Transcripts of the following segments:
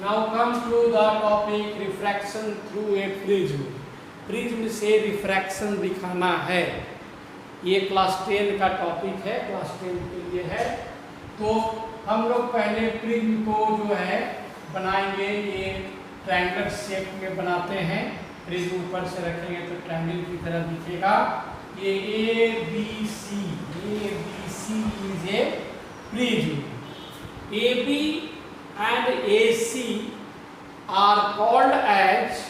Now come to the topic refraction through a prism. Prism से refraction दिखाना है। ये क्लास 10 का टॉपिक है, क्लास 10 के लिए है। तो हम लोग पहले प्रिज्म को जो है बनाएंगे, ये ट्रायंगल शेप में बनाते हैं। प्रिज्म ऊपर से रखेंगे तो ट्रायंगल की तरह दिखेगा। ये A B C is a prism. A B and AC are called as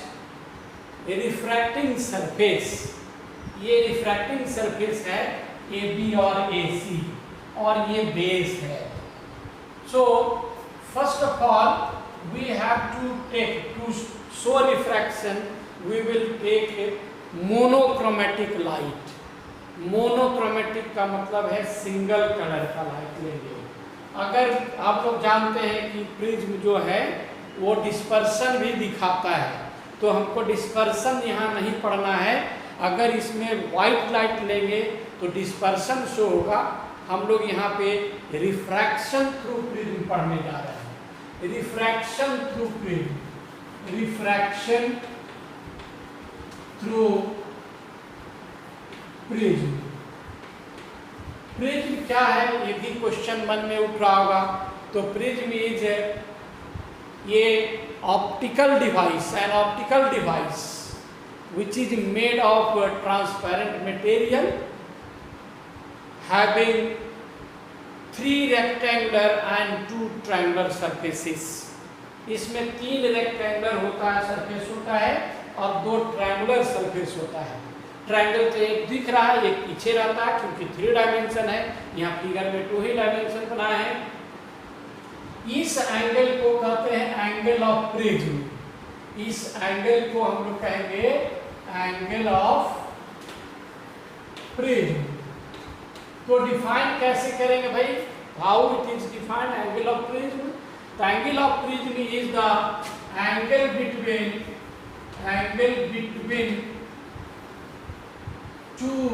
a refracting surface. ये refracting surface है AB और AC और ये base है। So first of all we have to show refraction we will take a monochromatic light. Monochromatic का मतलब है single colour का लाइट लेंगे। अगर आप लोग जानते हैं कि प्रिज्म जो है वो डिस्पर्शन भी दिखाता है, तो हमको डिस्पर्शन यहाँ नहीं पढ़ना है। अगर इसमें वाइट लाइट लेंगे तो डिस्पर्शन शो होगा। हम लोग यहाँ पे रिफ्रैक्शन थ्रू प्रिज्म पढ़ने जा रहे हैं। Refraction through prism, refraction through prism. Prism क्या है, ये भी क्वेश्चन मन में उठ रहा होगा। तो प्रिज्म इज ये optical device, an optical device which is made of transparent material having 3 rectangular and 2 triangular surfaces. इसमें 3 रेक्टेंगुलर होता है, सरफेस होता है, और 2 ट्रायंगुलर सरफेस होता है। ट्रायंगल तो एक दिख रहा है, एक पीछे रहता है क्योंकि 3 डायमेंशन है। यहाँ फिगर में 2 ही डायमेंशन बनाए हैं। इस एंगल को कहते हैं एंगल ऑफ प्रिज्म। इस एंगल को हम लोग कहेंगे एंगल ऑफ प्रिज्म। तो डिफाइन कैसे करेंगे भाई, how it is defined angle of prism? तो angle of prism is the angle between two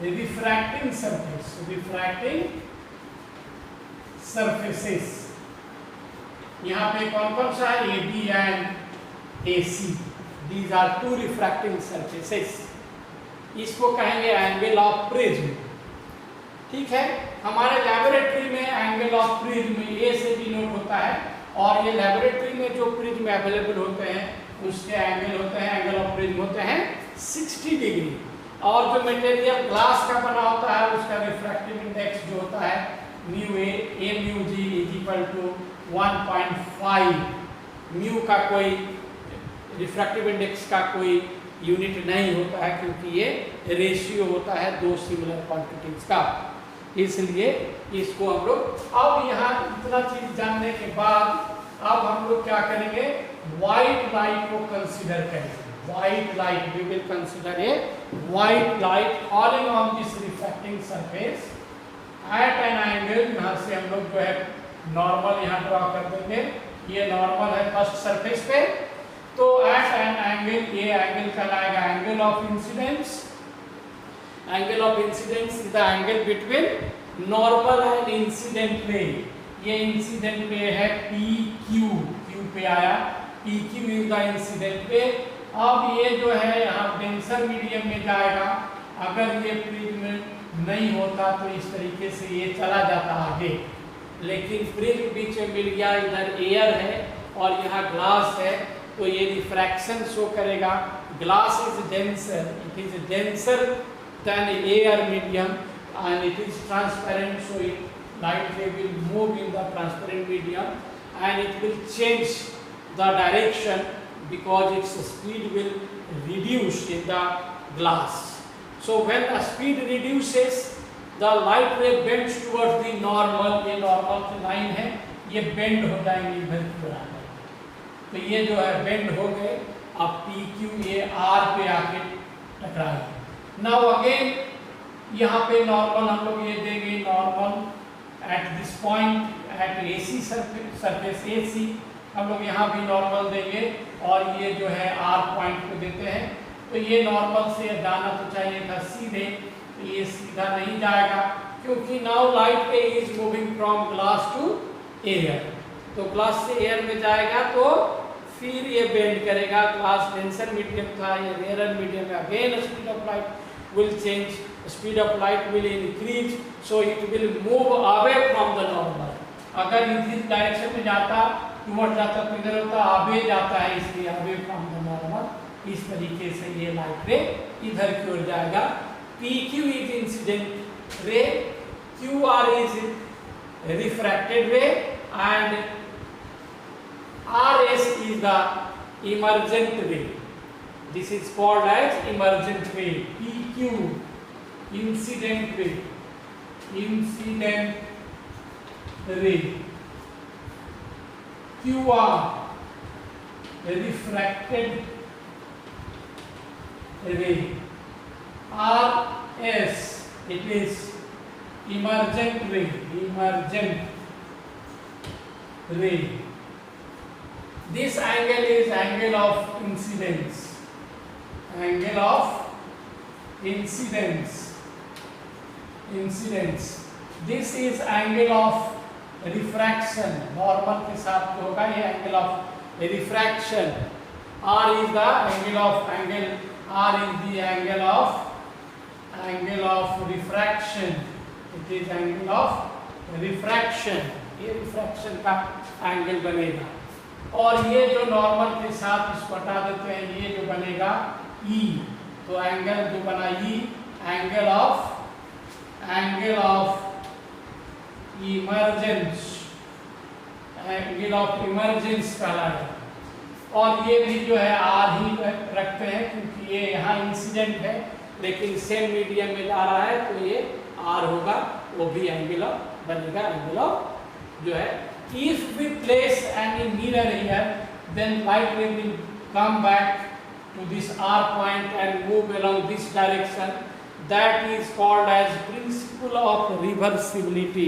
refracting surfaces। यहाँ पे कौन कौन सा है, AB and AC, these are 2 refracting surfaces। इसको कहेंगे एंगल ऑफ प्रिज्म। ठीक है, हमारे लैबोरेटरी में एंगल ऑफ प्रिज्म ए से डिनोट होता है, और ये लैबोरेटरी में जो प्रिज्म अवेलेबल होते हैं उसके एंगल होते हैं, एंगल ऑफ प्रिज्म होते हैं 60 डिग्री। और जो मटेरियल ग्लास का बना होता है उसका रिफ्रैक्टिव इंडेक्स जो होता है mu A mu G is equal to 1.5। Mu का कोई रिफ्रैक्टिव इंडेक्स का कोई यूनिट नहीं होता है, क्योंकि ये रेशियो होता है 2 सिमिलर क्वांटिटीज का। इसलिए इसको हम लोग अब यहाँ इतना चीज जानने के बाद अब हम लोग क्या करेंगे, व्हाइट लाइट को कंसीडर करेंगे। White light, we will consider a white light falling on this refracting surface at an angle। यहाँ से हम लोग जो है नॉर्मल यहाँ ड्रॉ कर देंगे। ये नॉर्मल है फर्स्ट सरफेस पे, तो at an angle, ये एंगल कहलाएगा angle of incidence. Angle of incidence is the angle between normal and incident ray. ये इंसिडेंट रे है PQ, Q पे आया, PQ is the incident ray. अब ये जो है यहाँ डेंसर मीडियम में जाएगा। अगर ये प्रिज्म नहीं होता तो इस तरीके से ये चला जाता आगे, लेकिन प्रिज्म बीच में मिल गया, इधर एयर है और यहाँ ग्लास है, तो ये रिफ्रैक्शन शो करेगा। Glass is denser, it is denser then air medium and it is transparent, so it light रे will move in the transparent medium and it will change the direction because its speed will reduce in the glass. So when the speed reduces, the light ray bends towards the normal। ये normal की line है, ये bend हो जाएंगे इधर की बराबर। तो ये जो है bend हो गए। अब PQ ये R पे आके टकराएंगे। Now again यहाँ पे normal हम लोग ये देंगे, normal at this point at AC surface AC हम लोग यहाँ भी नॉर्मल देंगे, और ये जो है R पॉइंट को देते हैं। तो ये नॉर्मल से जाना तो चाहिए था सीधे, तो ये सीधा नहीं जाएगा क्योंकि now light ray is moving from glass to air. तो ग्लास से एयर में जाएगा तो फिर ये बेंड करेगा। ग्लास डेंसर मीडियम था, ये रेयर मीडियम है। Again speed of light will change, speed of light will increase, so it will move away from the normal. अगर इस डायरेक्शन में जाता, टुवर्ड जाता तो इधर होता, अवे जाता है, इसलिए अवे फ्रॉम द नॉर्मल। इस तरीके से ये लाइट रे इधर की ओर जाएगा। PQ is incident ray, QR is refracted रे and RS is the emergent ray. This is called as emergent ray. PQ incident ray, incident ray. QR refracted ray. RS it is emergent ray, emergent ray. This angle is angle of incidence, angle of incidence, incidence. This is angle of refraction, normal के साथ जो होगा ये angle of refraction. R is the angle of angle, R is the angle of refraction. It is angle of refraction. ये refraction का angle बनेगा। और ये जो नॉर्मल के साथ इसको हटा देते हैं, ये जो बनेगा E, तो एंगल जो बना E, angle of emergence, angle of emergence कहलाएगा। और ये भी जो है R ही रखते हैं क्योंकि ये यहाँ इंसिडेंट है लेकिन सेम मीडियम में जा रहा है, तो ये R होगा, वो भी एंगल ऑफ बनेगा, एंगल ऑफ जो है। If we place any mirror here, then light ray will come back to this R point and move along this direction. That is called as principle of reversibility.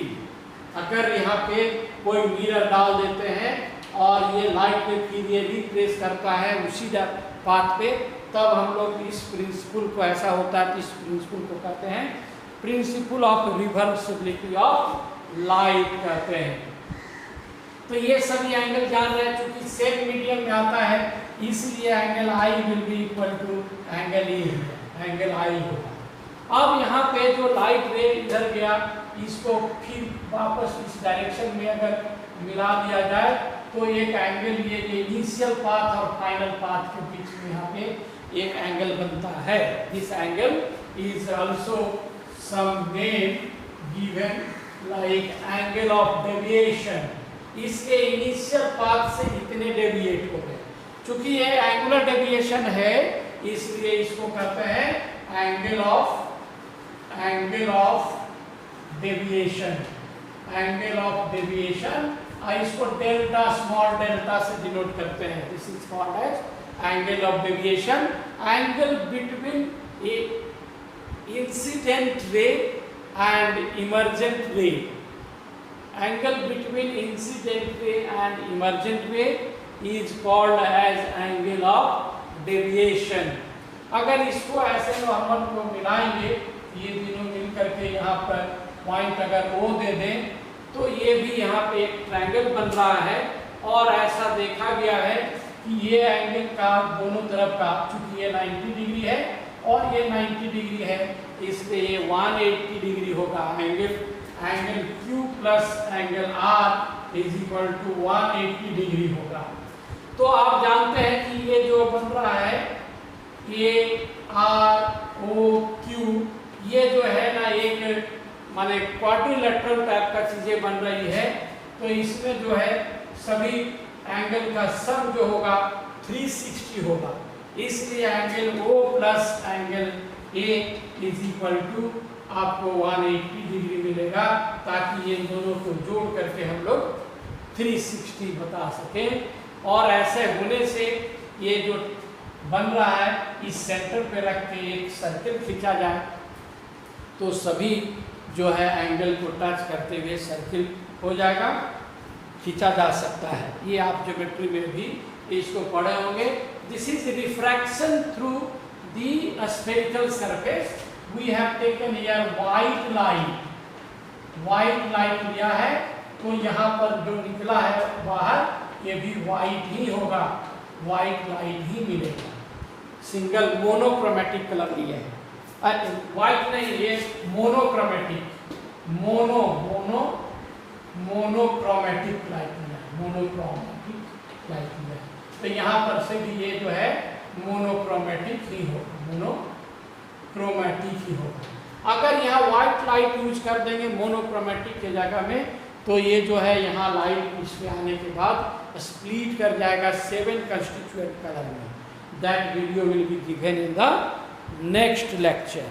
अगर यहाँ पे कोई mirror डाल देते हैं और ये लाइट रे फिर ये रिप्लेस करता है उसी पाथ पे, तब हम लोग इस प्रिंसिपल को, ऐसा होता है, इस प्रिंसिपल को कहते हैं principle of reversibility of light कहते हैं। तो ये सभी एंगल जान रहे हैं, चूंकि सेम मीडियम में आता है इसलिए angle I will be equal to angle E, angle I होगा। अब यहाँ पे जो लाइट रे इधर गया, इसको फिर वापस इस डायरेक्शन में अगर मिला दिया जाए तो एक एंगल, ये इनिशियल पाथ और फाइनल पाथ के बीच में यहाँ पे एक एंगल बनता है। This angle is also some name given like angle of deviation. इसके इनिशियल पाथ से इतने डेविएट हो गए, चूंकि ये एंगुलर डेविएशन है इसलिए इसको कहते हैं angle of deviation, angle of deviation. इसको डेल्टा, स्मॉल डेल्टा से डिनोट करते हैं। This is called as angle of deviation, angle between incident ray and emergent ray. Angle between incident ray and emergent ray is called as angle of deviation. अगर इसको ऐसे normal को मिलाएंगे, ये तीनों मिल करके यहाँ पर पॉइंट अगर O दे दें तो ये भी यहाँ पे एक ट्रायंगल बन रहा है। और ऐसा देखा गया है कि ये एंगल का दोनों तरफ का, चूंकि ये 90 डिग्री है और ये 90 डिग्री है, इसलिए ये 180 डिग्री होगा। Angle Q plus angle R is equal to 180 degree होगा। तो आप जानते हैं कि ये जो बन रहा है ये ROQ, ये जो है ना एक माने क्वाड्रिलेटरल टाइप का चीजें बन रही है। तो इसमें जो है सभी एंगल का सम जो होगा 360 होगा, इसलिए angle O plus angle A is equal to आपको 180 डिग्री मिलेगा, ताकि ये दोनों को जोड़ करके हम लोग 360 बता सकें। और ऐसे होने से ये जो बन रहा है इस सेंटर पे रख के एक सर्कल खींचा जाए तो सभी जो है एंगल को टच करते हुए सर्कल हो जाएगा, खींचा जा सकता है। ये आप ज्योमेट्री में भी इसको पढ़े होंगे। This is refraction through the spherical surface. We have taken here white light लिया है तो यहाँ पर जो निकला है बाहर ये भी वाइट ही होगा, वाइट लाइट ही मिलेगा। सिंगल मोनोक्रोमेटिक कलर लिया है, वाइट नहीं, ये मोनोक्रोमेटिक, मोनोक्रोमेटिक लाइट मिला है, मोनोक्रोमेटिक लाइट मिला है। तो यहाँ पर से भी ये जो है मोनोक्रोमेटिक ही होगा, मोनोक्रोमेटिक ही होगा। अगर यहाँ व्हाइट लाइट यूज कर देंगे मोनोक्रोमेटिक के जगह में, तो ये जो है यहाँ लाइट इसमें आने के बाद स्प्लिट कर जाएगा 7 कंस्टिट्यूएंट कलर में। That video will be given in the next lecture.